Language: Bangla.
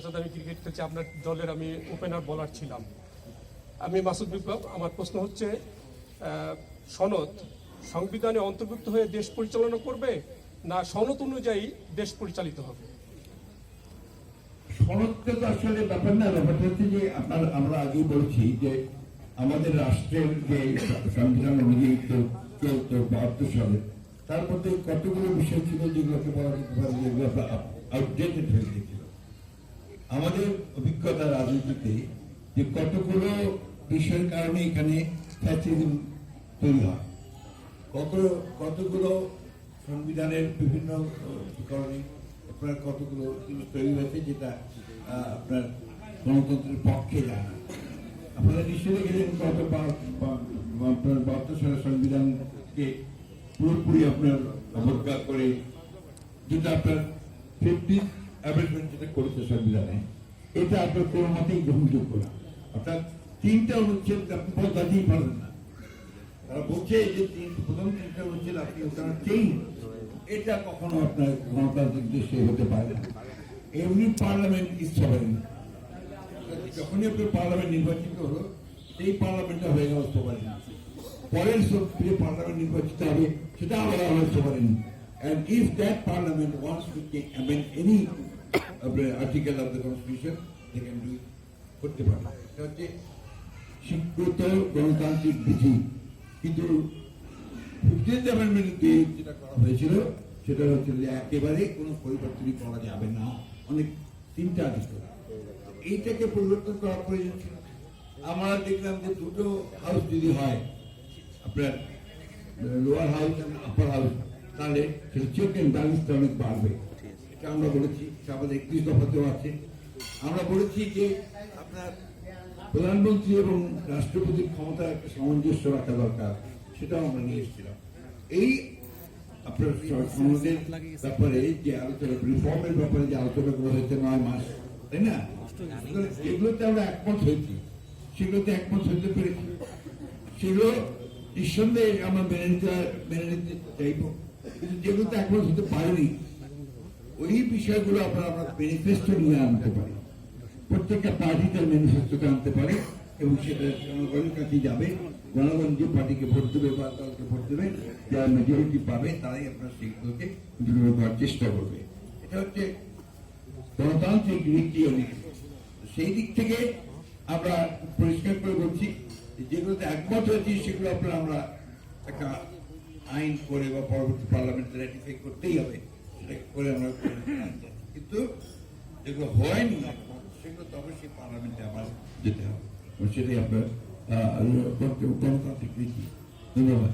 পেশাদার আমি ক্রিকেট খেলছি, আপনার দলের আমি ওপেনার বোলার ছিলাম। আমি মাসুদ বিপ্লব। আমার প্রশ্ন হচ্ছে, সনদ সংবিধানে অন্তর্ভুক্ত হয়ে দেশ পরিচালনা করবে না সনদ অনুযায়ী দেশ পরিচালিত হবে? সনদটা তো আসলে ব্যাপার না, ব্যাপারটা হচ্ছে যে আমরা আগেই বলছি যে আমাদের রাষ্ট্রের যে সংবিধান অনুযায়ী চলতো 72 সালে, তার মধ্যে কতগুলো বিষয় ছিল যেগুলোকে বলা যেতে পারে যেগুলো আউটডেটেড হয়ে গেছিল। আমাদের অভিজ্ঞতা রাজনীতিতে যে কতগুলো বিষয়ের কারণে এখানে ফ্যাসিজম তৈরি হয়, কতগুলো সংবিধানের বিভিন্ন কারণে আপনার কতগুলো জিনিস তৈরি হয়েছে যেটা আপনার গণতন্ত্রের পক্ষে যায় না। আপনারা নিশ্চয়ই দেখেছেন গত 72 সালের সংবিধানকে পুরোপুরি আপনার অবজ্ঞা করে যেটা আপনার 50th অ্যামেন্ডমেন্ট যেটা করেছে সংবিধানে, এটা আপনার কোনো মতেই গ্রহণযোগ্য না। অর্থাৎ 3টা অনুচ্ছেদ আপনি বদলাতেই পারবেন না। তারা বলছে যে প্রথম 3টা অনুচ্ছেদ আপনি ওখানে চেঞ্জ, এটা কখনো আপনার গণতান্ত্রিক দেশে হতে পারে না। এমনি পার্লামেন্ট ইজ সভারেন, যখনই আপনার পার্লামেন্ট নির্বাচিত হলো সেই পার্লামেন্টটা হয়ে গেল সভারেন, পরের যে পার্লামেন্ট নির্বাচিত হবে সেটা আবার হবে sovereign. And if that parliament wants to amend any article of the constitution, they can do it. করতে পারে, এটা হচ্ছে স্বীকৃত গণতান্ত্রিক বিধি। কিন্তু 15th অ্যামেন্ডমেন্টে যেটা করা হয়েছিল সেটা হচ্ছে যে একেবারে কোনো পরিবর্তনই করা যাবে না, অনেক 3টা আর্টিকেল। এইটাকে পরিবর্তন করার প্রয়োজন ছিল। আমরা দেখলাম যে দুটো হাউস যদি হয়, আপনার লোয়ার হাউস এবং আপার হাউস, তাহলে সেটা চেক এন্ড ব্যালেন্সটা অনেক বাড়বে। এটা আমরা বলেছি, আমাদের 31 দফাতেও আছে। আমরা বলেছি যে আপনার প্রধানমন্ত্রী এবং রাষ্ট্রপতির ক্ষমতা একটা সামঞ্জস্য রাখা দরকার, সেটাও আমরা নিয়ে এসেছিলাম। এই আপনার সনদের ব্যাপারে যে আলোচনা, রিফর্মের ব্যাপারে যে আলোচনাগুলো হয়েছে 9 মাস, তাই না? এগুলোতে আমরা একমত হয়েছি, সেগুলোতে একমত হতে পেরেছি, সেগুলো নিঃসন্দেহে আমরা মেনে নিতে চাইব। কিন্তু যেগুলোতে একমত হতে পারিনি, ওই বিষয়গুলো আমরা ম্যানিফেস্টো নিয়ে আনতে পারি। প্রত্যেকটা পার্টি তার ম্যানিফেস্টোকে আনতে পারে এবং সেটা জনগণের কাছে যাবে। জনগণ যে পার্টিকে ভোট দেবে বা দলকে ভোট দেবে, যারা মেজরিটি পাবে তারাই আপনার সেগুলোকে দৃঢ় করার চেষ্টা করবে। এটা হচ্ছে গণতান্ত্রিক নীতি। সেই দিক থেকে আমরা পরিষ্কার করে বলছি যেগুলোতে একমত হয়েছি সেগুলো আপনার আমরা একটা আইন করে বা পরবর্তী পার্লামেন্টে রেটিফাই করতেই হবে, সেটা করে আমরা। কিন্তু যেগুলো হয়নি সেগুলো তো অবশ্যই পার্লামেন্টে আবার যেতে হবে, সেটাই আপনার গণতান্ত্রিক নীতি। ধন্যবাদ।